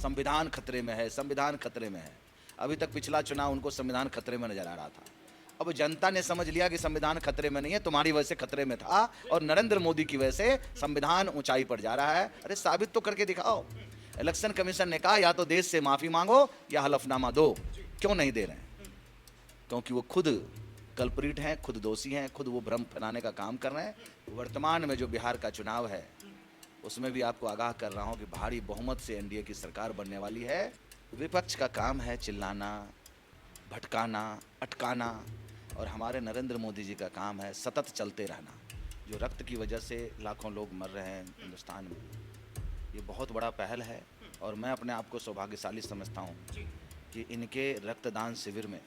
संविधान खतरे में है, संविधान खतरे में है। अभी तक पिछला चुनाव उनको संविधान खतरे में नजर आ रहा था। अब जनता ने समझ लिया कि संविधान खतरे में नहीं है, तुम्हारी वजह से खतरे में था और नरेंद्र मोदी की वजह से संविधान ऊंचाई पर जा रहा है। अरे साबित तो करके दिखाओ। इलेक्शन कमीशन ने कहा या तो देश से माफी मांगो या हलफनामा दो। क्यों नहीं दे रहे हैं? क्योंकि वो खुद कल्प्रिट हैं, खुद दोषी हैं, खुद वो भ्रम फैलाने का काम कर रहे हैं। वर्तमान में जो बिहार का चुनाव है उसमें भी आपको आगाह कर रहा हूं कि भारी बहुमत से एनडीए की सरकार बनने वाली है। विपक्ष का काम है चिल्लाना, भटकाना, अटकाना, और हमारे नरेंद्र मोदी जी का काम है सतत चलते रहना। जो रक्त की वजह से लाखों लोग मर रहे हैं हिंदुस्तान में, ये बहुत बड़ा पहल है और मैं अपने आप को सौभाग्यशाली समझता हूँ कि इनके रक्तदान शिविर में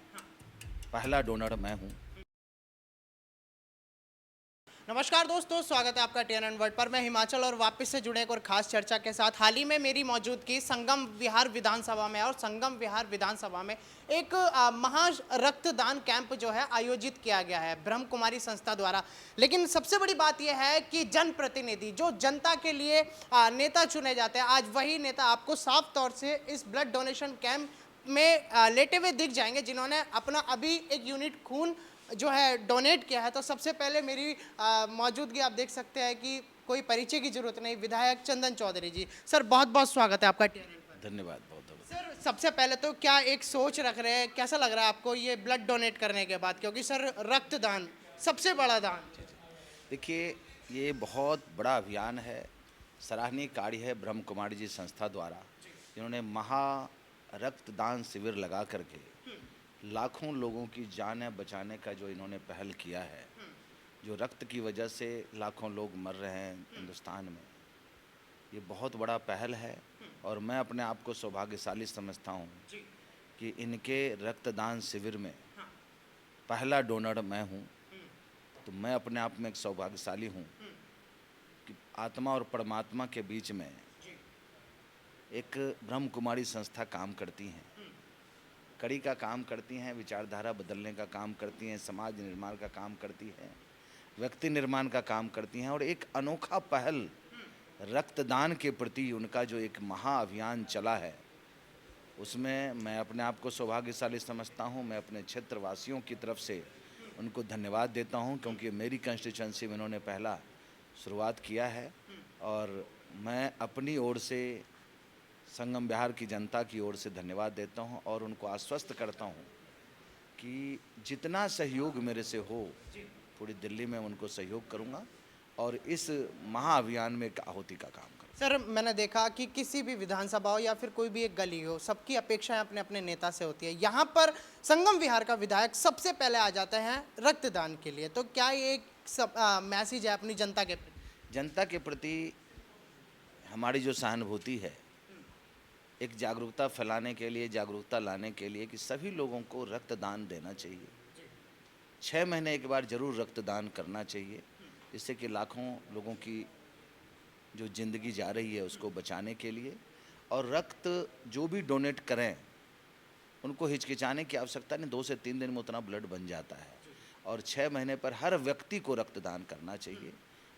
पहला डोनर मैं हूँ। नमस्कार दोस्तों, स्वागत है आपका टीएनएन वर्ल्ड पर। मैं हिमाचल और वापस से जुड़े एक और खास चर्चा के साथ। हाल ही में मेरी मौजूदगी संगम विहार विधानसभा में, और संगम विहार विधानसभा में एक महा रक्तदान कैंप जो है आयोजित किया गया है ब्रह्म कुमारी संस्था द्वारा। लेकिन सबसे बड़ी बात यह है कि जनप्रतिनिधि जो जनता के लिए नेता चुने जाते हैं, आज वही नेता आपको साफ तौर से इस ब्लड डोनेशन कैंप में लेटे हुए दिख जाएंगे, जिन्होंने अपना अभी एक यूनिट खून जो है डोनेट किया है। तो सबसे पहले मेरी मौजूदगी आप देख सकते हैं कि कोई परिचय की जरूरत नहीं, विधायक चंदन चौधरी जी। सर बहुत बहुत स्वागत है आपका टीएनएन पर। धन्यवाद, बहुत बहुत। सर सबसे पहले तो क्या एक सोच रख रहे हैं, कैसा लग रहा है आपको ये ब्लड डोनेट करने के बाद? क्योंकि सर रक्तदान सबसे बड़ा दान। देखिए, ये बहुत बड़ा अभियान है, सराहनीय कार्य है ब्रह्म कुमारी जी संस्था द्वारा, जिन्होंने महा रक्तदान शिविर लगा करके लाखों लोगों की जानें बचाने का जो इन्होंने पहल किया है। जो रक्त की वजह से लाखों लोग मर रहे हैं हिंदुस्तान में, ये बहुत बड़ा पहल है और मैं अपने आप को सौभाग्यशाली समझता हूँ कि इनके रक्तदान शिविर में पहला डोनर मैं हूँ। तो मैं अपने आप में एक सौभाग्यशाली हूँ कि आत्मा और परमात्मा के बीच में एक ब्रह्म कुमारी संस्था काम करती हैं, कड़ी का काम करती हैं, विचारधारा बदलने का काम करती हैं, समाज निर्माण का काम करती हैं, व्यक्ति निर्माण का काम करती हैं। और एक अनोखा पहल रक्तदान के प्रति उनका जो एक महाअभियान चला है, उसमें मैं अपने आप को सौभाग्यशाली समझता हूं। मैं अपने क्षेत्रवासियों की तरफ से उनको धन्यवाद देता हूं, क्योंकि मेरी कंस्टिट्यूंसी में उन्होंने पहला शुरुआत किया है। और मैं अपनी ओर से संगम बिहार की जनता की ओर से धन्यवाद देता हूं और उनको आश्वस्त करता हूं कि जितना सहयोग मेरे से हो पूरी दिल्ली में उनको सहयोग करूंगा और इस महाअभियान में एक आहुति का काम करूंगा। सर मैंने देखा कि किसी भी विधानसभा हो या फिर कोई भी एक गली हो, सबकी अपेक्षाएं अपने अपने नेता से होती है। यहाँ पर संगम विहार का विधायक सबसे पहले आ जाते हैं रक्तदान के लिए। तो क्या ये एक मैसेज है अपनी जनता के प्रति? जनता के प्रति हमारी जो सहानुभूति है, एक जागरूकता फैलाने के लिए, जागरूकता लाने के लिए कि सभी लोगों को रक्तदान देना चाहिए। 6 महीने एक बार जरूर रक्तदान करना चाहिए, जिससे कि लाखों लोगों की जो ज़िंदगी जा रही है उसको बचाने के लिए। और रक्त जो भी डोनेट करें उनको हिचकिचाने की आवश्यकता नहीं, 2 से 3 दिन में उतना ब्लड बन जाता है। और 6 महीने पर हर व्यक्ति को रक्तदान करना चाहिए,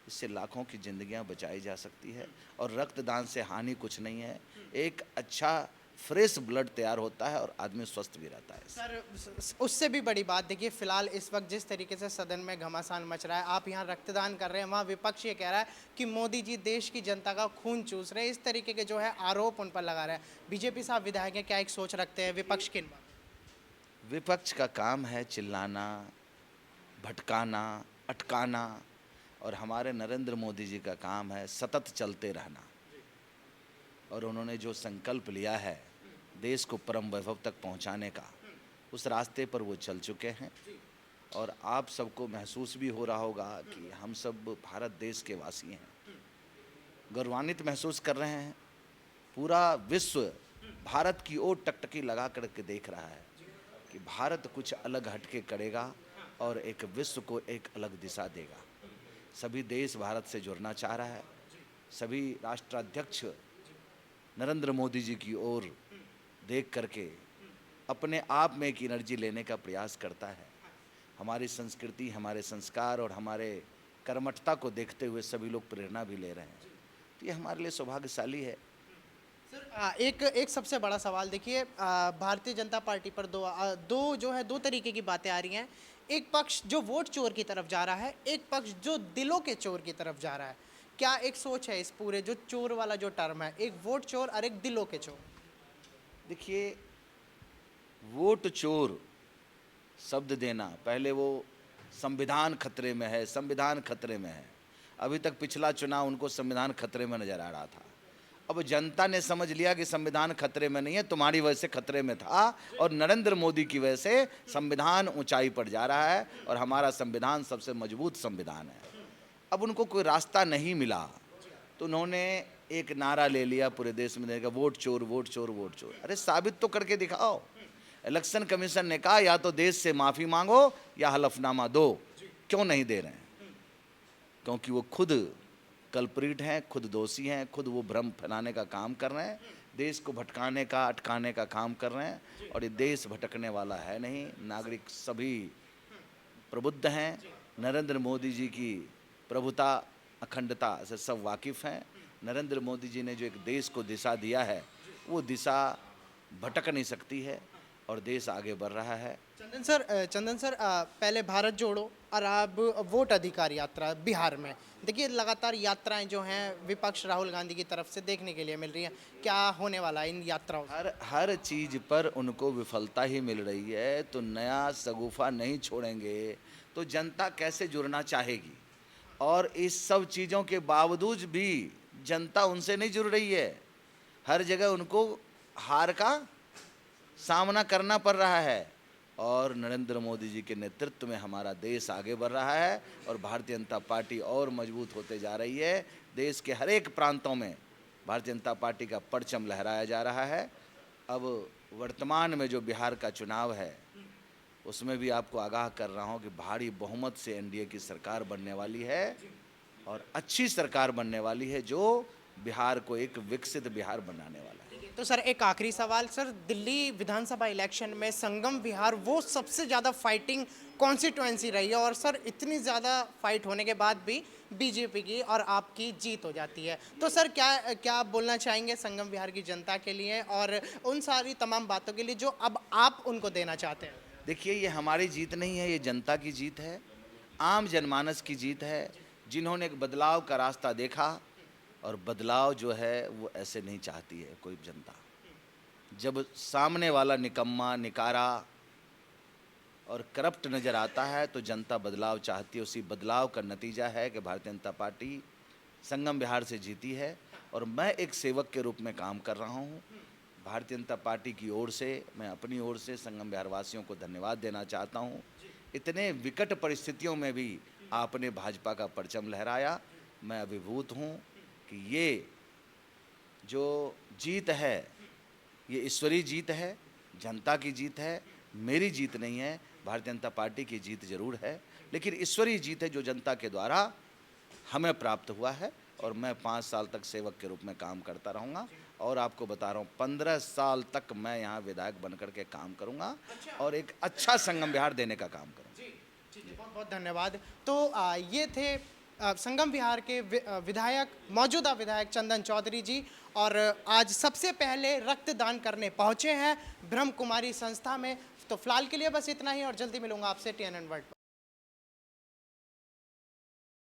इससे लाखों की ज़िंदगियां बचाई जा सकती है। और रक्तदान से हानि कुछ नहीं है, एक अच्छा फ्रेश ब्लड तैयार होता है और आदमी स्वस्थ भी रहता है। सर उससे भी बड़ी बात देखिए, फिलहाल इस वक्त जिस तरीके से सदन में घमासान मच रहा है, आप यहाँ रक्तदान कर रहे हैं, वहाँ विपक्ष ये कह रहा है कि मोदी जी देश की जनता का खून चूस रहे हैं। इस तरीके के जो है आरोप उन पर लगा रहे हैं। बीजेपी साहब विधायक हैं, क्या एक सोच रखते हैं विपक्ष की? विपक्ष का काम है चिल्लाना, भटकाना, अटकाना, और हमारे नरेंद्र मोदी जी का काम है सतत चलते रहना। और उन्होंने जो संकल्प लिया है देश को परम वैभव तक पहुंचाने का, उस रास्ते पर वो चल चुके हैं। और आप सबको महसूस भी हो रहा होगा कि हम सब भारत देश के वासी हैं, गौरवान्वित महसूस कर रहे हैं। पूरा विश्व भारत की ओर टकटकी लगा करके देख रहा है कि भारत कुछ अलग हटके करेगा और एक विश्व को एक अलग दिशा देगा। सभी देश भारत से जुड़ना चाह रहा है। सभी राष्ट्राध्यक्ष नरेंद्र मोदी जी की ओर देख करके अपने आप में एक एनर्जी लेने का प्रयास करता है। हमारी संस्कृति, हमारे संस्कार और हमारे कर्मठता को देखते हुए सभी लोग प्रेरणा भी ले रहे हैं। तो ये हमारे लिए सौभाग्यशाली है। सर एक एक सबसे बड़ा सवाल देखिए, भारतीय जनता पार्टी पर दो तरीके की बातें आ रही हैं। एक पक्ष जो वोट चोर की तरफ जा रहा है, एक पक्ष जो दिलों के चोर की तरफ जा रहा है। क्या एक सोच है इस पूरे जो चोर वाला जो टर्म है, एक वोट चोर और एक दिलों के चोर? देखिए, वोट चोर शब्द देना, पहले वो संविधान खतरे में है, संविधान खतरे में है। अभी तक पिछला चुनाव उनको संविधान खतरे में नजर आ रहा था। अब जनता ने समझ लिया कि संविधान खतरे में नहीं है, तुम्हारी वजह से खतरे में था, और नरेंद्र मोदी की वजह से संविधान ऊंचाई पर जा रहा है और हमारा संविधान सबसे मजबूत संविधान है। अब उनको कोई रास्ता नहीं मिला तो उन्होंने एक नारा ले लिया पूरे देश में देगा, वोट चोर वोट चोर वोट चोर। अरे साबित तो करके दिखाओ। इलेक्शन कमीशन ने कहा या तो देश से माफ़ी मांगो या हलफनामा दो। क्यों नहीं दे रहे हैं? क्योंकि वो खुद कल्प्रिट हैं, खुद दोषी हैं, खुद वो भ्रम फैलाने का काम कर रहे हैं, देश को भटकाने का अटकाने का काम कर रहे हैं। और ये देश भटकने वाला है नहीं, नागरिक सभी प्रबुद्ध हैं, नरेंद्र मोदी जी की प्रभुता अखंडता से सब वाकिफ़ हैं। नरेंद्र मोदी जी ने जो एक देश को दिशा दिया है, वो दिशा भटक नहीं सकती है और देश आगे बढ़ रहा है। चंदन सर, पहले भारत जोड़ो और अब वोट अधिकार यात्रा बिहार में। देखिए लगातार यात्राएं जो हैं विपक्ष राहुल गांधी की तरफ से देखने के लिए मिल रही हैं। क्या होने वाला है इन यात्राओं से? हर चीज़ पर उनको विफलता ही मिल रही है, तो नया शगुफा नहीं छोड़ेंगे तो जनता कैसे जुड़ना चाहेगी? और इस सब चीज़ों के बावजूद भी जनता उनसे नहीं जुड़ रही है। हर जगह उनको हार का सामना करना पड़ रहा है। और नरेंद्र मोदी जी के नेतृत्व में हमारा देश आगे बढ़ रहा है और भारतीय जनता पार्टी और मजबूत होते जा रही है। देश के हर एक प्रांतों में भारतीय जनता पार्टी का परचम लहराया जा रहा है। अब वर्तमान में जो बिहार का चुनाव है, उसमें भी आपको आगाह कर रहा हूँ कि भारी बहुमत से एनडीए की सरकार बनने वाली है और अच्छी सरकार बनने वाली है, जो बिहार को एक विकसित बिहार बनाने वाला है। तो सर एक आखिरी सवाल, सर दिल्ली विधानसभा इलेक्शन में संगम विहार वो सबसे ज़्यादा फाइटिंग कॉन्स्टिट्यूएंसी रही है, और सर इतनी ज़्यादा फाइट होने के बाद भी बीजेपी की और आपकी जीत हो जाती है। तो सर क्या आप बोलना चाहेंगे संगम विहार की जनता के लिए और उन सारी तमाम बातों के लिए जो अब आप उनको देना चाहते हैं? देखिए, ये हमारी जीत नहीं है, ये जनता की जीत है, आम जनमानस की जीत है, जिन्होंने एक बदलाव का रास्ता देखा। और बदलाव जो है वो ऐसे नहीं चाहती है कोई जनता। जब सामने वाला निकम्मा, निकारा और करप्ट नज़र आता है तो जनता बदलाव चाहती है। उसी बदलाव का नतीजा है कि भारतीय जनता पार्टी संगम बिहार से जीती है और मैं एक सेवक के रूप में काम कर रहा हूँ। भारतीय जनता पार्टी की ओर से मैं अपनी ओर से संगम बिहार वासियों को धन्यवाद देना चाहता हूँ। इतने विकट परिस्थितियों में भी आपने भाजपा का परचम लहराया। मैं अभिभूत हूँ कि ये जो जीत है ये ईश्वरीय जीत है, जनता की जीत है, मेरी जीत नहीं है। भारतीय जनता पार्टी की जीत जरूर है, लेकिन ईश्वरीय जीत है जो जनता के द्वारा हमें प्राप्त हुआ है। और मैं 5 साल तक सेवक के रूप में काम करता रहूँगा और आपको बता रहा हूँ 15 साल तक मैं यहाँ विधायक बनकर के काम करूँगा और एक अच्छा संगम बिहार देने का काम करूँगा। जी, बहुत बहुत धन्यवाद। तो ये थे संगम विहार के विधायक, मौजूदा विधायक चंदन चौधरी जी, और आज सबसे पहले रक्तदान करने पहुंचे हैं ब्रह्म कुमारी संस्था में। तो फिलहाल के लिए बस इतना ही और जल्दी मिलूंगा आपसे TNN वर्ल्ड पर।